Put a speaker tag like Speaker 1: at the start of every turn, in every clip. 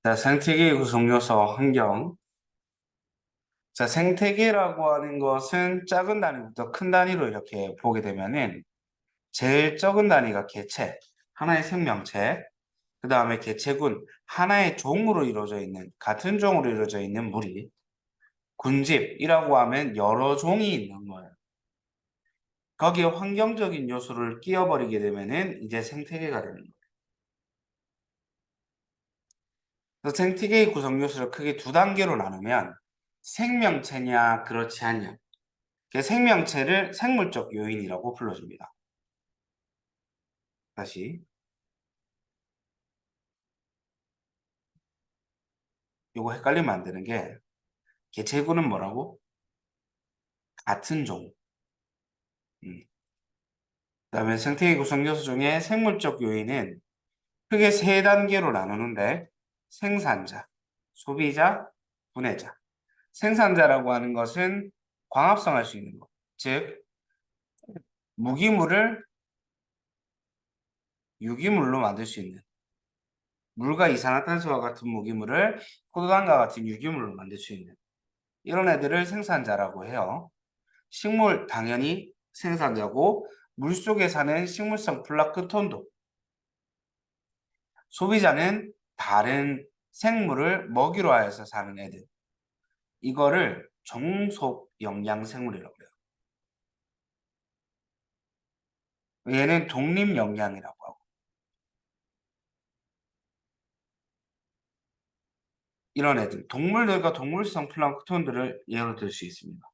Speaker 1: 자, 생태계의 구성 요소 환경. 자, 생태계라고 하는 것은 작은 단위부터 큰 단위로 이렇게 보게 되면은 제일 적은 단위가 개체, 하나의 생명체, 그 다음에 개체군, 하나의 종으로 이루어져 있는, 같은 종으로 이루어져 있는 무리, 군집이라고 하면 여러 종이 있는 거예요. 거기에 환경적인 요소를 끼워버리게 되면은 이제 생태계가 되는 거예요. 그래서 생태계의 구성 요소를 크게 두 단계로 나누면 생명체냐, 그렇지 않냐. 생명체를 생물적 요인이라고 불러줍니다. 다시 요거 헷갈리면 안 되는 게 개체구는 뭐라고? 같은 종. 그다음에 생태계 구성 요소 중에 생물적 요인은 크게 세 단계로 나누는데 생산자, 소비자, 분해자. 생산자라고 하는 것은 광합성할 수 있는 것. 즉 무기물을 유기물로 만들 수 있는 물과 이산화탄소와 같은 무기물을 포도당과 같은 유기물로 만들 수 있는 이런 애들을 생산자라고 해요. 식물 당연히 생산자고 물속에 사는 식물성 플랑크톤도 소비자는 다른 생물을 먹이로 하여서 사는 애들 이거를 종속 영양 생물이라고 해요. 얘는 독립 영양이라고 하고 이런 애들 동물들과 동물성 플랑크톤들을 예로 들 수 있습니다.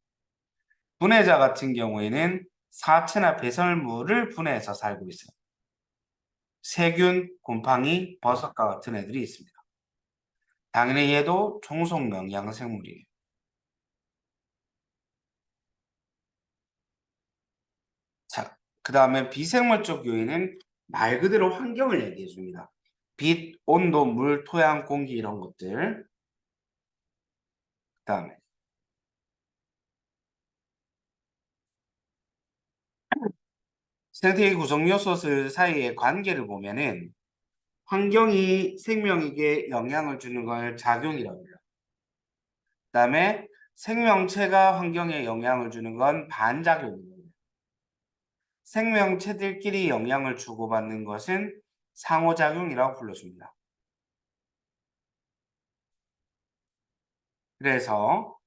Speaker 1: 분해자 같은 경우에는 사체나 배설물을 분해해서 살고 있어요. 세균, 곰팡이, 버섯과 같은 애들이 있습니다. 당연히 얘도 종속 영양 생물이에요. 자, 그 다음에 비생물적 요인은 말 그대로 환경을 얘기해 줍니다. 빛, 온도, 물, 토양, 공기 이런 것들. 그 다음에 생태계 구성 요소들 사이의 관계를 보면은 환경이 생명에게 영향을 주는 걸 작용이라고 해요. 그 다음에 생명체가 환경에 영향을 주는 건 반작용이에요. 생명체들끼리 영향을 주고받는 것은 상호작용이라고 불러줍니다. 그래서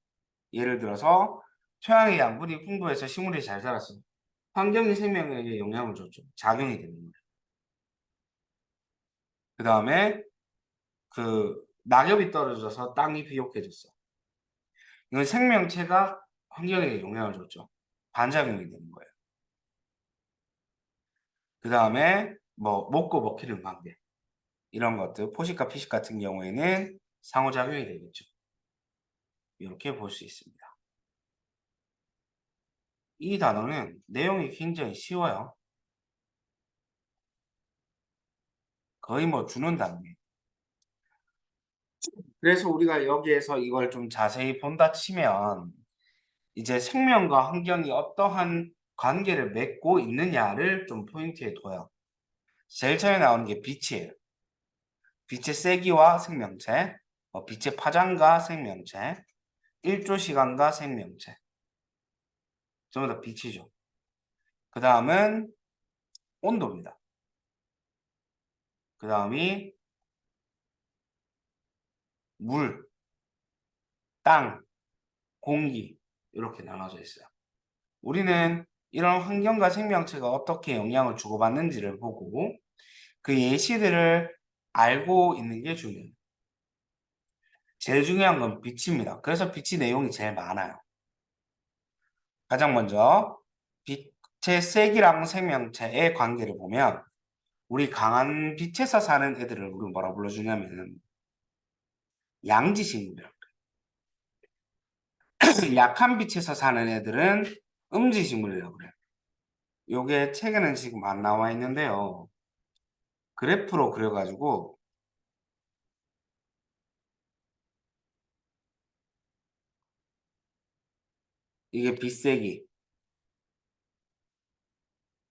Speaker 1: 예를 들어서 토양의 양분이 풍부해서 식물이 잘 자랐어요. 환경이 생명에게 영향을 줬죠. 작용이 되는 거예요. 그 다음에 그 낙엽이 떨어져서 땅이 비옥해졌어. 이건 생명체가 환경에게 영향을 줬죠. 반작용이 되는 거예요. 그 다음에 뭐 먹고 먹히는 관계 이런 것들 포식과 피식 같은 경우에는 상호작용이 되겠죠. 이렇게 볼 수 있습니다. 이 단어는 내용이 굉장히 쉬워요. 거의 뭐 주는 단계. 그래서 우리가 여기에서 이걸 좀 자세히 본다 치면 이제 생명과 환경이 어떠한 관계를 맺고 있느냐를 좀 포인트에 둬요. 제일 처음에 나오는 게 빛이에요. 빛의 세기와 생명체, 빛의 파장과 생명체, 일조 시간과 생명체. 전부 다 빛이죠. 그 다음은 온도입니다. 그 다음이 물, 땅, 공기 이렇게 나눠져 있어요. 우리는 이런 환경과 생명체가 어떻게 영향을 주고받는지를 보고 그 예시들을 알고 있는 게 중요해요. 제일 중요한 건 빛입니다. 그래서 빛이 내용이 제일 많아요. 가장 먼저 빛의 세기랑 생명체의 관계를 보면 우리 강한 빛에서 사는 애들을 우리 뭐라 불러주냐면 양지식물이라고 그래요. 약한 빛에서 사는 애들은 음지식물이라고 그래요. 요게 책에는 지금 안 나와 있는데요. 그래프로 그려가지고 이게 빛세기,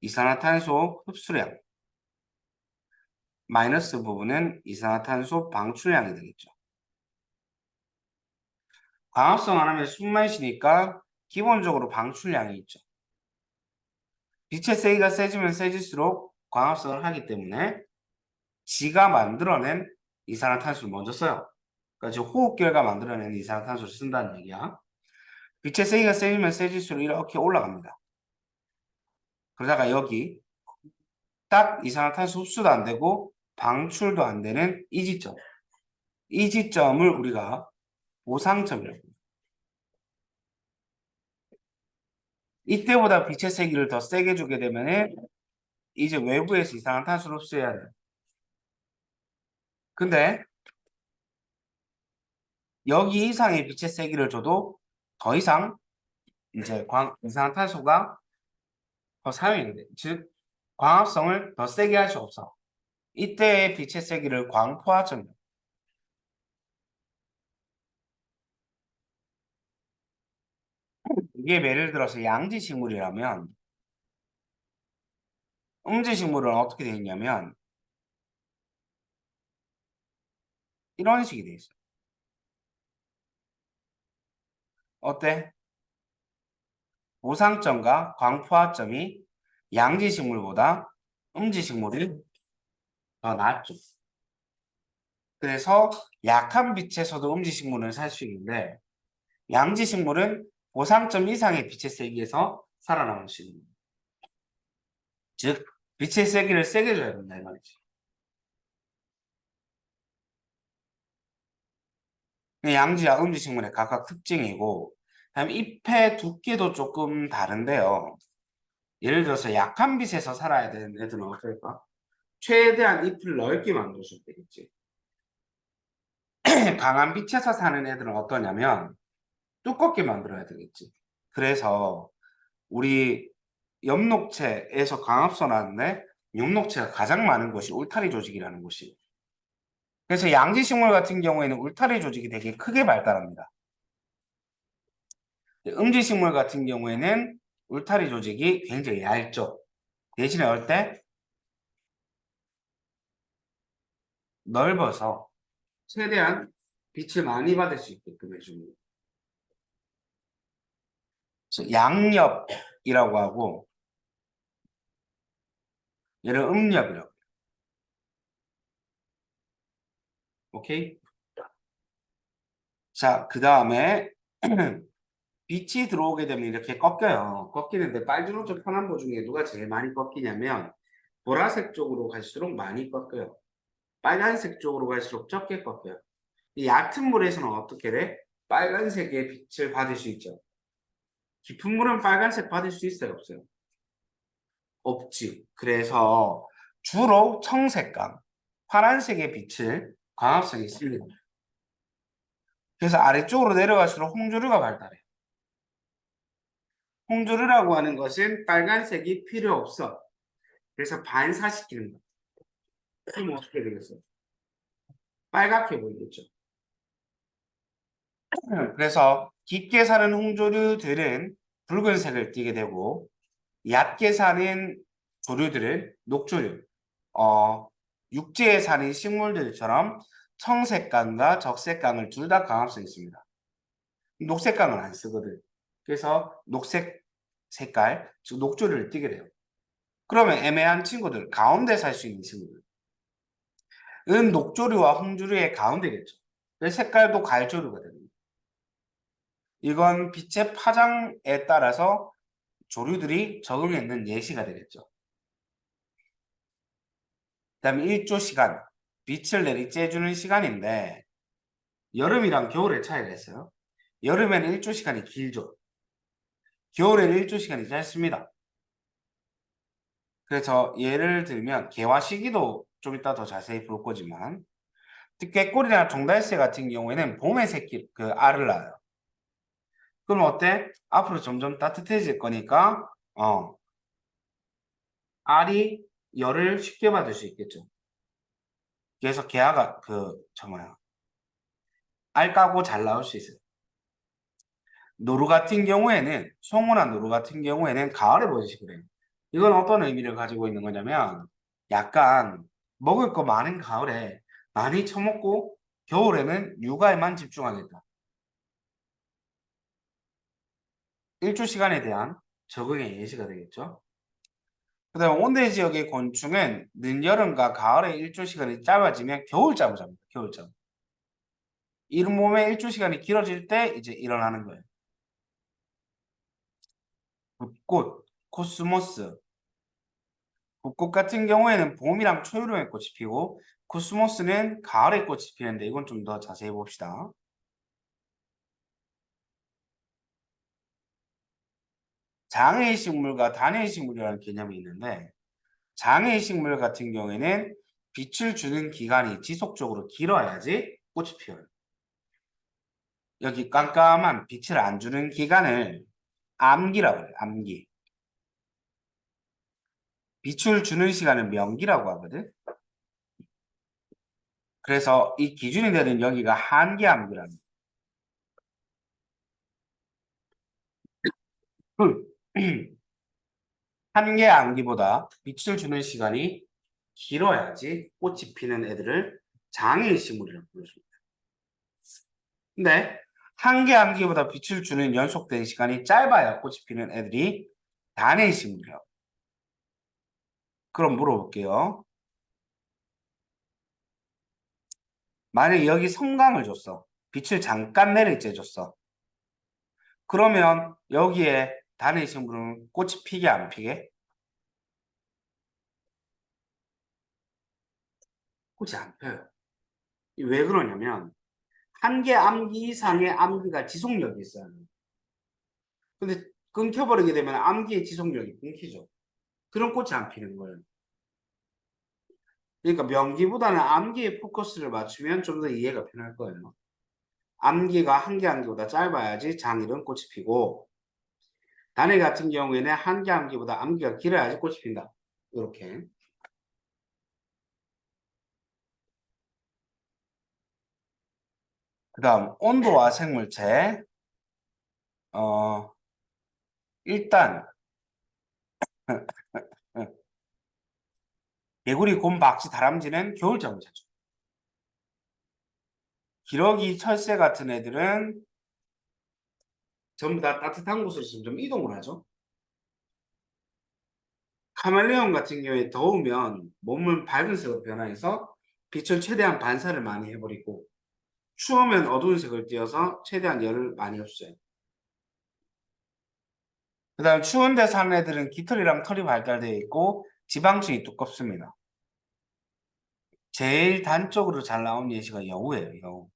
Speaker 1: 이산화탄소 흡수량, 마이너스 부분은 이산화탄소 방출량이 되겠죠. 광합성 안 하면 숨만 쉬니까 기본적으로 방출량이 있죠. 빛의 세기가 세지면 세질수록 광합성을 하기 때문에 지가 만들어낸 이산화탄소를 먼저 써요. 그러니까 지금 호흡기가 만들어낸 이산화탄소를 쓴다는 얘기야. 빛의 세기가 세지면 세질수록 이렇게 올라갑니다. 그러다가 여기 딱 이산화탄소 흡수도 안 되고 방출도 안 되는 이 지점. 이 지점을 우리가 보상점이라고 합니다. 이때보다 빛의 세기를 더 세게 주게 되면 이제 외부에서 이산화탄소를 흡수해야 돼요. 근데 여기 이상의 빛의 세기를 줘도 더 이상 이제 이산화탄소가 더 사용이 돼. 즉 광합성을 더 세게 할 수 없어. 이때의 빛의 세기를 광포화점. 이게 예를 들어서 양지식물이라면 음지식물은 어떻게 되어 있냐면 이런 식이 되어 있어. 어때? 보상점과 광포화점이 양지식물보다 음지식물이 더 낫죠. 그래서 약한 빛에서도 음지식물은 살 수 있는데 양지식물은 보상점 이상의 빛의 세기에서 살아남을 수 있는 거예요. 즉 빛의 세기를 세게 줘야 된다 이 말이지. 양지와 음지식물의 각각 특징이고 다음에 잎의 두께도 조금 다른데요. 예를 들어서 약한 빛에서 살아야 되는 애들은 어떨까? 최대한 잎을 넓게 만들어줘야 되겠지. 강한 빛에서 사는 애들은 어떠냐면 두껍게 만들어야 되겠지. 그래서 우리 엽록체에서 광합성 하는데 엽록체가 가장 많은 곳이 울타리 조직이라는 곳이. 그래서 양지식물 같은 경우에는 울타리 조직이 되게 크게 발달합니다. 음지식물 같은 경우에는 울타리 조직이 굉장히 얇죠. 대신에 어때? 넓어서 최대한 빛을 많이 받을 수 있게끔 해줍니다. 양엽이라고 하고 얘를 음엽이라고. 오케이? 자, 그 다음에 빛이 들어오게 되면 이렇게 꺾여요. 꺾이는데 빨주노초 편한보 중에 누가 제일 많이 꺾이냐면 보라색 쪽으로 갈수록 많이 꺾여요. 빨간색 쪽으로 갈수록 적게 꺾여요. 이 얕은 물에서는 어떻게 돼? 빨간색의 빛을 받을 수 있죠. 깊은 물은 빨간색 받을 수 있어요? 없어요? 없지. 그래서 주로 청색감, 파란색의 빛을 광합성이 씁니다. 그래서 아래쪽으로 내려갈수록 홍조류가 발달해. 홍조류라고 하는 것은 빨간색이 필요 없어. 그래서 반사시키는 거. 그럼 어떻게 되겠어? 빨갛게 보이겠죠. 그래서 깊게 사는 홍조류들은 붉은색을 띠게 되고 얕게 사는 조류들은 녹조류, 육지에 사는 식물들처럼 청색감과 적색감을 둘 다 강합성이 있습니다. 녹색감은 안 쓰거든. 그래서 녹색 색깔, 즉 녹조류를 띠게 돼요. 그러면 애매한 친구들, 가운데 살 수 있는 친구들. 은 녹조류와 홍조류의 가운데겠죠. 그 색깔도 갈조류가 됩니다. 이건 빛의 파장에 따라서 조류들이 적응했는 예시가 되겠죠. 그다음에 일조 시간, 빛을 내리쬐주는 시간인데 여름이랑 겨울의 차이가 있어요. 여름에는 일조 시간이 길죠. 겨울에는 일조 시간이 짧습니다. 그래서 예를 들면 개화 시기도 좀 이따 더 자세히 볼 거지만 꾀꼬리나 종달새 같은 경우에는 봄에 새끼 그 알을 낳아요. 그럼 어때? 앞으로 점점 따뜻해질 거니까 알이 열을 쉽게 받을 수 있겠죠. 그래서 개화가 알 까고 잘 나올 수 있어요. 노루 같은 경우에는 송어나 노루 같은 경우에는 가을에 번식을 해요. 이건 어떤 의미를 가지고 있는 거냐면 약간 먹을 거 많은 가을에 많이 처먹고 겨울에는 육아에만 집중하겠다. 일조 시간에 대한 적응의 예시가 되겠죠. 그 다음에 온대 지역의 곤충은 늦여름과 가을의 일조 시간이 짧아지면 겨울잠을 잡니다. 겨울잠. 이른 몸의 일조 시간이 길어질 때 이제 일어나는 거예요. 붓꽃, 코스모스. 붓꽃 같은 경우에는 봄이랑 초여름에 꽃이 피고 코스모스는 가을에 꽃이 피는데 이건 좀 더 자세히 봅시다. 장애의 식물과 단해의 식물이라는 개념이 있는데 장애의 식물 같은 경우에는 빛을 주는 기간이 지속적으로 길어야지 꽃이 피어요. 여기 깜깜한 빛을 안 주는 기간을 암기라고 해요. 암기. 빛을 주는 시간을 명기라고 하거든. 그래서 이 기준이 되는 여기가 한계암기랍니다. 한계암기보다 빛을 주는 시간이 길어야지 꽃이 피는 애들을 장애의 식물이라고 불러줍니다. 근데 한계암기보다 빛을 주는 연속된 시간이 짧아야 꽃이 피는 애들이 단해의 식물이라고. 그럼 물어볼게요. 만약에 여기 섬광을 줬어. 빛을 잠깐 내리쬐 줬어. 그러면 여기에 단해의 식물은 꽃이 피게 안 피게? 꽃이 안 펴요. 왜 그러냐면 한계 암기 이상의 암기가 지속력이 있어요. 근데 끊겨버리게 되면 암기의 지속력이 끊기죠. 그런 꽃이 안 피는 거예요. 그러니까 명기보다는 암기에 포커스를 맞추면 좀 더 이해가 편할 거예요. 암기가 한계 암기보다 짧아야지 장일은 꽃이 피고 단해 같은 경우에는 한계 암기보다 암기가 길어야지 꽃이 핀다. 이렇게. 그 다음 온도와 생물체. 일단 개구리, 곰, 박쥐, 다람쥐는 겨울잠을 자죠. 기러기, 철새 같은 애들은 전부 다 따뜻한 곳으로 점점 이동을 하죠. 카멜레온 같은 경우에 더우면 몸을 밝은 색으로 변화해서 빛을 최대한 반사를 많이 해버리고 추우면 어두운 색을 띄어서 최대한 열을 많이 흡수해요. 그 다음 추운 데 사는 애들은 깃털이랑 털이 발달되어 있고 지방층이 두껍습니다. 제일 단적으로 잘 나온 예시가 여우예요. 여우.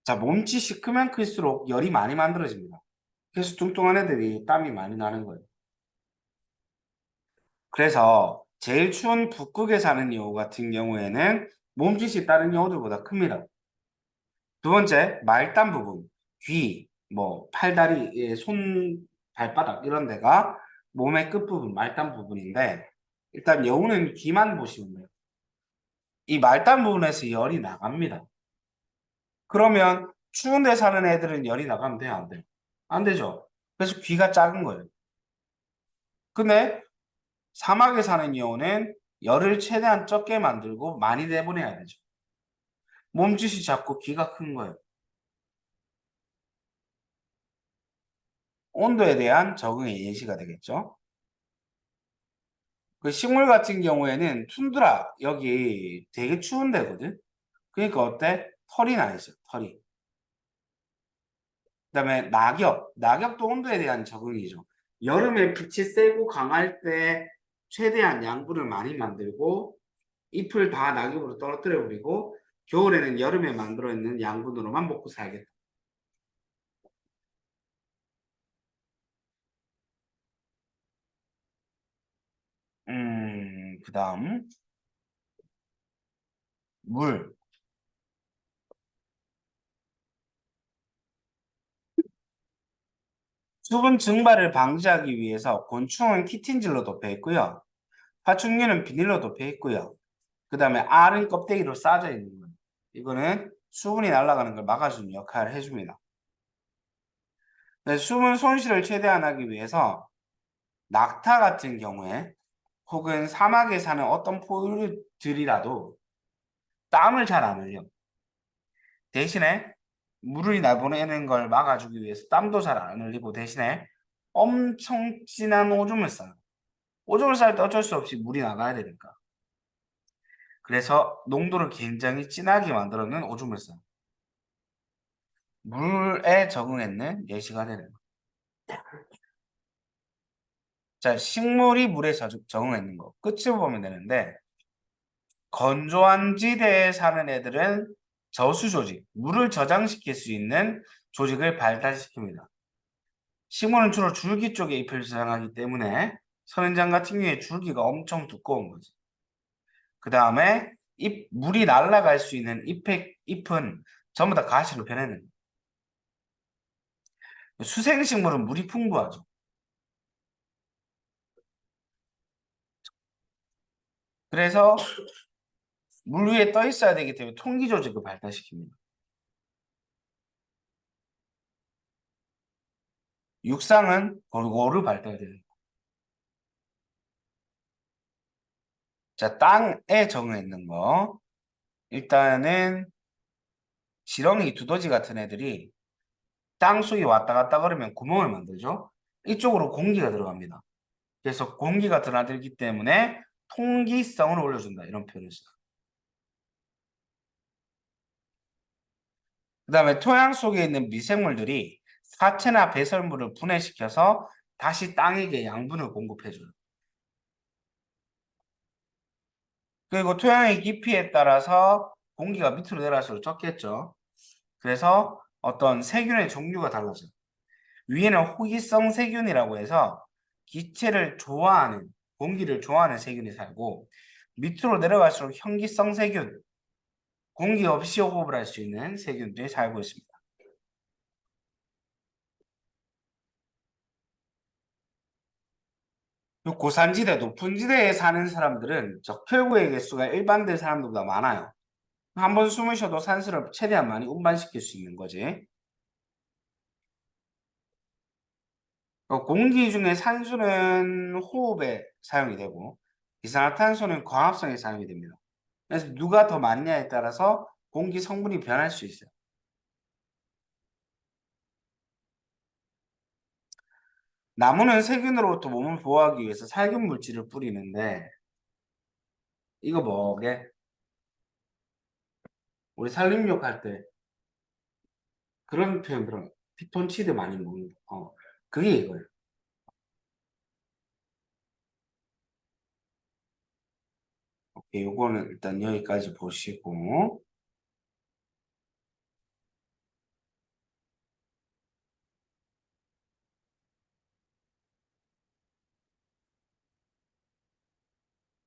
Speaker 1: 자, 몸짓이 크면 클수록 열이 많이 만들어집니다. 그래서 뚱뚱한 애들이 땀이 많이 나는 거예요. 그래서 제일 추운 북극에 사는 여우 같은 경우에는 몸짓이 다른 여우들보다 큽니다. 두 번째, 말단 부분, 귀, 뭐 팔다리, 손, 발바닥 이런 데가 몸의 끝부분, 말단 부분인데 일단 여우는 귀만 보시면 돼요. 이 말단 부분에서 열이 나갑니다. 그러면 추운 데 사는 애들은 열이 나가면 돼요, 안 돼요? 안 되죠. 그래서 귀가 작은 거예요. 근데 사막에 사는 여우는 열을 최대한 적게 만들고 많이 내보내야 되죠. 몸짓이 작고 귀가 큰 거예요. 온도에 대한 적응의 예시가 되겠죠. 그 식물 같은 경우에는 툰드라 여기 되게 추운 데거든. 그러니까 어때? 털이 나 있어. 털이. 그다음에 낙엽도 온도에 대한 적응이죠. 여름에 빛이 세고 강할 때 최대한 양분을 많이 만들고 잎을 다 낙엽으로 떨어뜨려 버리고 겨울에는 여름에 만들어 있는 양분으로만 먹고 살겠다. 그다음 물. 수분 증발을 방지하기 위해서 곤충은 키틴질로 덮여 있고요. 파충류는 비닐로 덮여 있고요. 그 다음에 알은 껍데기로 싸져 있는 거예요. 이거는 수분이 날아가는 걸 막아주는 역할을 해줍니다. 수분 손실을 최대한 하기 위해서 낙타 같은 경우에 혹은 사막에 사는 어떤 포유류들이라도 땀을 잘 안 흘려. 대신에 물이 내보내는 걸 막아주기 위해서 땀도 잘 안 흘리고 대신에 엄청 진한 오줌을 싸요. 오줌을 쌀 때 어쩔 수 없이 물이 나가야 되니까. 그래서 농도를 굉장히 진하게 만들어낸 오줌을 싸요. 물에 적응했는 예시가 되는 거. 자, 식물이 물에 적응했는 거. 끝을 보면 되는데 건조한 지대에 사는 애들은 저수 조직, 물을 저장시킬 수 있는 조직을 발달시킵니다. 식물은 주로 줄기 쪽에 잎을 저장하기 때문에 선인장 같은 경우에 줄기가 엄청 두꺼운 거지. 그 다음에 물이 날아갈 수 있는 잎은 전부 다 가시로 변해는 거예요. 수생식물은 물이 풍부하죠. 그래서 물 위에 떠 있어야 되기 때문에 통기 조직을 발달시킵니다. 육상은 골고루 발달돼요. 자, 땅에 적응해 있는 거. 일단은 지렁이, 두더지 같은 애들이 땅 속에 왔다 갔다 그러면 구멍을 만들죠. 이쪽으로 공기가 들어갑니다. 그래서 공기가 드나들기 때문에 통기성을 올려준다. 이런 표현을 써요. 그 다음에 토양 속에 있는 미생물들이 사체나 배설물을 분해시켜서 다시 땅에게 양분을 공급해줘요. 그리고 토양의 깊이에 따라서 공기가 밑으로 내려갈수록 적겠죠. 그래서 어떤 세균의 종류가 달라져요. 위에는 호기성 세균이라고 해서 기체를 좋아하는, 공기를 좋아하는 세균이 살고 밑으로 내려갈수록 현기성 세균, 공기 없이 호흡을 할 수 있는 세균들이 살고 있습니다. 요 고산지대, 높은 지대에 사는 사람들은 적혈구의 개수가 일반들 사람들보다 많아요. 한 번 숨을 쉬어도 산소를 최대한 많이 운반시킬 수 있는 거지. 공기 중에 산소는 호흡에 사용이 되고 이산화탄소는 광합성에 사용이 됩니다. 그래서 누가 더 많냐에 따라서 공기 성분이 변할 수 있어요. 나무는 세균으로부터 몸을 보호하기 위해서 살균 물질을 뿌리는데 이거 뭐게? 우리 산림욕 할 때 그런 표현 들어. 피톤치드 많이 먹는 거. 그게 이거예요. 오케이, 요거는 일단 여기까지 보시고